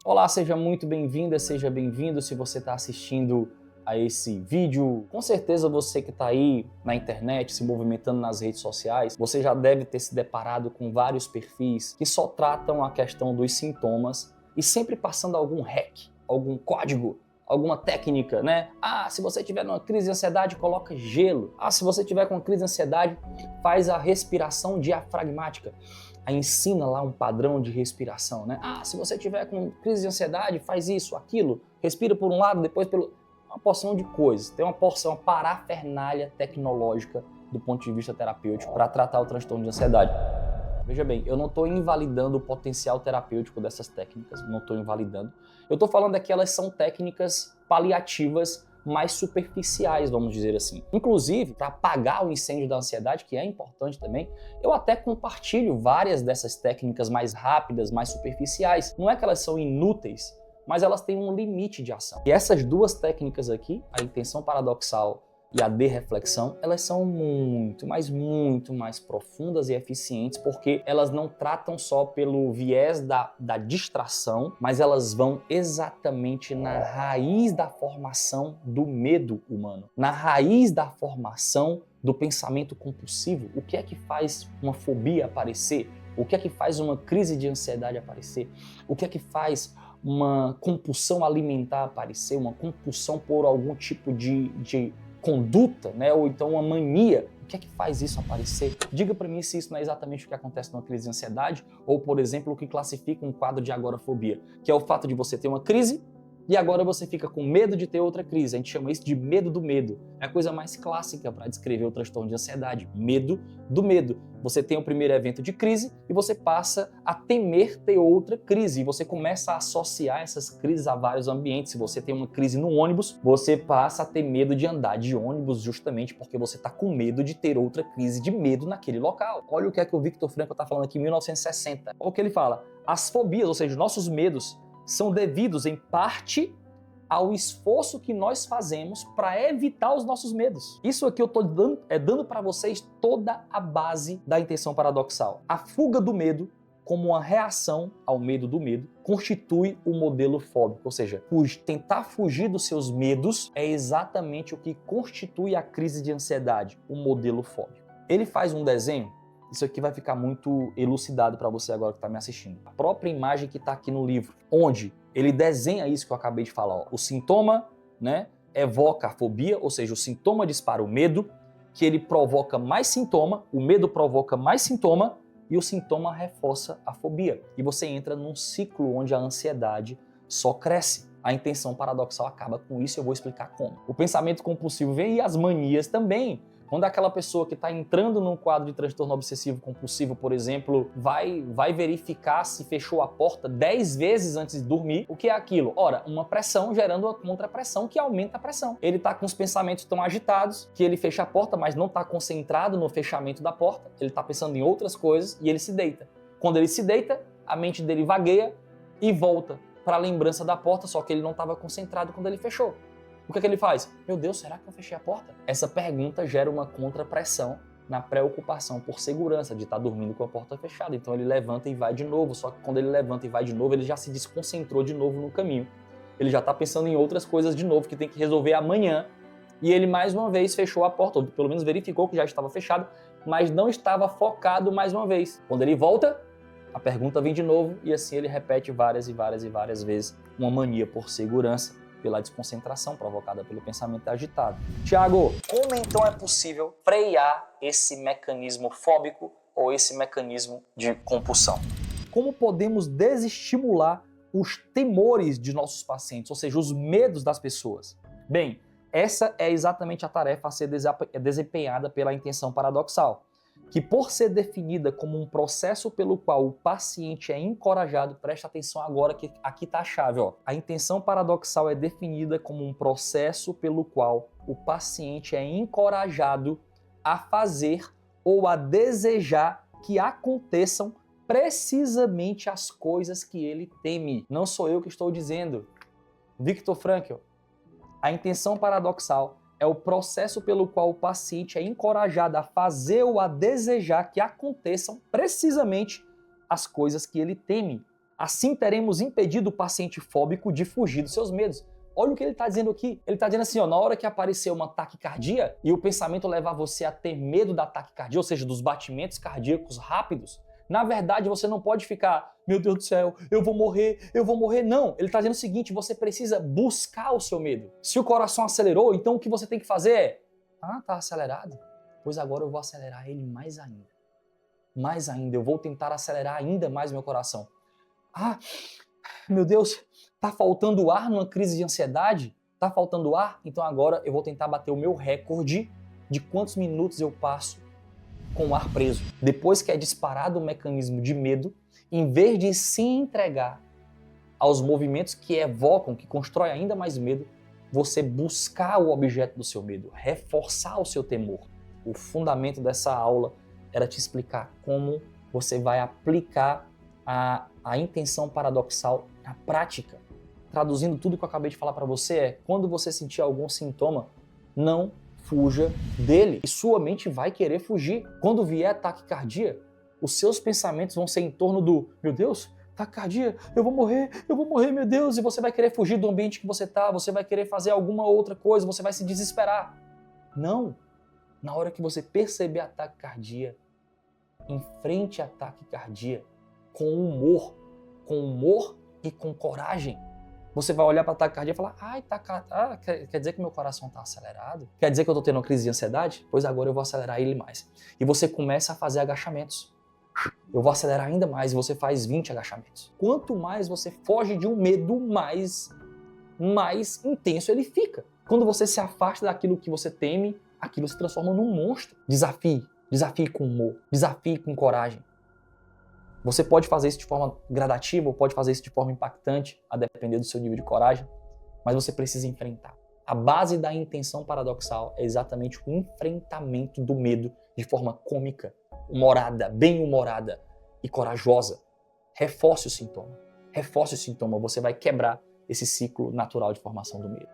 Olá, seja muito bem-vinda, seja bem-vindo se você está assistindo a esse vídeo. Com certeza você que está aí na internet, se movimentando nas redes sociais, você já deve ter se deparado com vários perfis que só tratam a questão dos sintomas e sempre passando algum hack, algum código, alguma técnica, né? Ah, se você tiver numa crise de ansiedade, coloca gelo. Ah, se você tiver com crise de ansiedade, faz a respiração diafragmática. Aí ensina lá um padrão de respiração, né? Ah, se você tiver com crise de ansiedade, faz isso, aquilo. Respira por um lado, depois pelo... Uma porção de coisas. Tem uma porção, uma parafernália tecnológica do ponto de vista terapêutico para tratar o transtorno de ansiedade. Veja bem, eu não estou invalidando o potencial terapêutico dessas técnicas, não estou invalidando. Eu estou falando que elas são técnicas paliativas mais superficiais, vamos dizer assim. Inclusive, para apagar o incêndio da ansiedade, que é importante também, eu até compartilho várias dessas técnicas mais rápidas, mais superficiais. Não é que elas são inúteis, mas elas têm um limite de ação. E essas duas técnicas aqui, a intenção paradoxal e a derreflexão, elas são muito mais profundas e eficientes porque elas não tratam só pelo viés da distração, mas elas vão exatamente na raiz da formação do medo humano, na raiz da formação do pensamento compulsivo. O que é que faz uma fobia aparecer? O que é que faz uma crise de ansiedade aparecer? O que é que faz uma compulsão alimentar aparecer, uma compulsão por algum tipo de conduta, né? Ou então uma mania? O que é que faz isso aparecer? Diga para mim se isso não é exatamente o que acontece numa crise de ansiedade ou, por exemplo, o que classifica um quadro de agorafobia, que é o fato de você ter uma crise e agora você fica com medo de ter outra crise. A gente chama isso de medo do medo. É a coisa mais clássica para descrever o transtorno de ansiedade. Medo do medo. Você tem o primeiro evento de crise e você passa a temer ter outra crise. E você começa a associar essas crises a vários ambientes. Se você tem uma crise no ônibus, você passa a ter medo de andar de ônibus justamente porque você está com medo de ter outra crise de medo naquele local. Olha o que é que o Viktor Frankl está falando aqui em 1960. Olha o que ele fala. As fobias, ou seja, os nossos medos, são devidos, em parte, ao esforço que nós fazemos para evitar os nossos medos. Isso aqui eu estou dando para vocês toda a base da intenção paradoxal. A fuga do medo, como uma reação ao medo do medo, constitui o modelo fóbico. Ou seja, tentar fugir dos seus medos é exatamente o que constitui a crise de ansiedade, o modelo fóbico. Ele faz um desenho. Isso aqui vai ficar muito elucidado para você agora que está me assistindo. A própria imagem que está aqui no livro, onde ele desenha isso que eu acabei de falar. Ó. O sintoma, né, evoca a fobia, ou seja, o sintoma dispara o medo, que ele provoca mais sintoma, o medo provoca mais sintoma e o sintoma reforça a fobia. E você entra num ciclo onde a ansiedade só cresce. A intenção paradoxal acaba com isso e eu vou explicar como. O pensamento compulsivo vem e as manias também. Quando aquela pessoa que está entrando num quadro de transtorno obsessivo compulsivo, por exemplo, vai verificar se fechou a porta 10 vezes antes de dormir, o que é aquilo? Ora, uma pressão gerando uma contrapressão que aumenta a pressão. Ele está com os pensamentos tão agitados que ele fecha a porta, mas não está concentrado no fechamento da porta, ele está pensando em outras coisas e ele se deita. Quando ele se deita, a mente dele vagueia e volta para a lembrança da porta, só que ele não estava concentrado quando ele fechou. O que é que ele faz? Meu Deus, será que eu fechei a porta? Essa pergunta gera uma contrapressão na preocupação por segurança, de estar dormindo com a porta fechada. Então ele levanta e vai de novo, só que quando ele levanta e vai de novo, ele já se desconcentrou de novo no caminho. Ele já está pensando em outras coisas de novo que tem que resolver amanhã. E ele mais uma vez fechou a porta, ou pelo menos verificou que já estava fechado, mas não estava focado mais uma vez. Quando ele volta, a pergunta vem de novo e assim ele repete várias vezes uma mania por segurança, pela desconcentração provocada pelo pensamento agitado. Tiago, como então é possível frear esse mecanismo fóbico ou esse mecanismo de compulsão? Como podemos desestimular os temores de nossos pacientes, ou seja, os medos das pessoas? Bem, essa é exatamente a tarefa a ser desempenhada pela intenção paradoxal, que por ser definida como um processo pelo qual o paciente é encorajado, presta atenção agora que aqui está a chave, ó. A intenção paradoxal é definida como um processo pelo qual o paciente é encorajado a fazer ou a desejar que aconteçam precisamente as coisas que ele teme. Não sou eu que estou dizendo. Viktor Frankl. A intenção paradoxal é o processo pelo qual o paciente é encorajado a fazer ou a desejar que aconteçam precisamente as coisas que ele teme. Assim teremos impedido o paciente fóbico de fugir dos seus medos. Olha o que ele está dizendo aqui. Ele está dizendo assim, ó, na hora que aparecer uma taquicardia e o pensamento levar você a ter medo da taquicardia, ou seja, dos batimentos cardíacos rápidos, na verdade você não pode ficar, meu Deus do céu, eu vou morrer. Não, ele está dizendo o seguinte, você precisa buscar o seu medo. Se o coração acelerou, então o que você tem que fazer é, tá acelerado? Pois agora eu vou acelerar ele mais ainda. Mais ainda, eu vou tentar acelerar ainda mais meu coração. Meu Deus, tá faltando ar numa crise de ansiedade? Tá faltando ar? Então agora eu vou tentar bater o meu recorde de quantos minutos eu passo com o ar preso. Depois que é disparado o mecanismo de medo, em vez de se entregar aos movimentos que evocam, que constroem ainda mais medo, você buscar o objeto do seu medo, reforçar o seu temor. O fundamento dessa aula era te explicar como você vai aplicar a intenção paradoxal na prática. Traduzindo tudo que eu acabei de falar para você quando você sentir algum sintoma, não fuja dele. E sua mente vai querer fugir. Quando vier taquicardia, os seus pensamentos vão ser em torno do, meu Deus, taquicardia, eu vou morrer, meu Deus. E você vai querer fugir do ambiente que você está, você vai querer fazer alguma outra coisa, você vai se desesperar. Não. Na hora que você perceber a taquicardia, enfrente a taquicardia com humor e com coragem. Você vai olhar para a taquicardia e falar, quer dizer que meu coração está acelerado? Quer dizer que eu estou tendo uma crise de ansiedade? Pois agora eu vou acelerar ele mais. E você começa a fazer agachamentos. Eu vou acelerar ainda mais e você faz 20 agachamentos. Quanto mais você foge de um medo, mais intenso ele fica. Quando você se afasta daquilo que você teme, aquilo se transforma num monstro. Desafie com humor, desafie com coragem. Você pode fazer isso de forma gradativa ou pode fazer isso de forma impactante, a depender do seu nível de coragem, mas você precisa enfrentar. A base da intenção paradoxal é exatamente o enfrentamento do medo de forma cômica, humorada, bem-humorada e corajosa. Reforce o sintoma, você vai quebrar esse ciclo natural de formação do medo.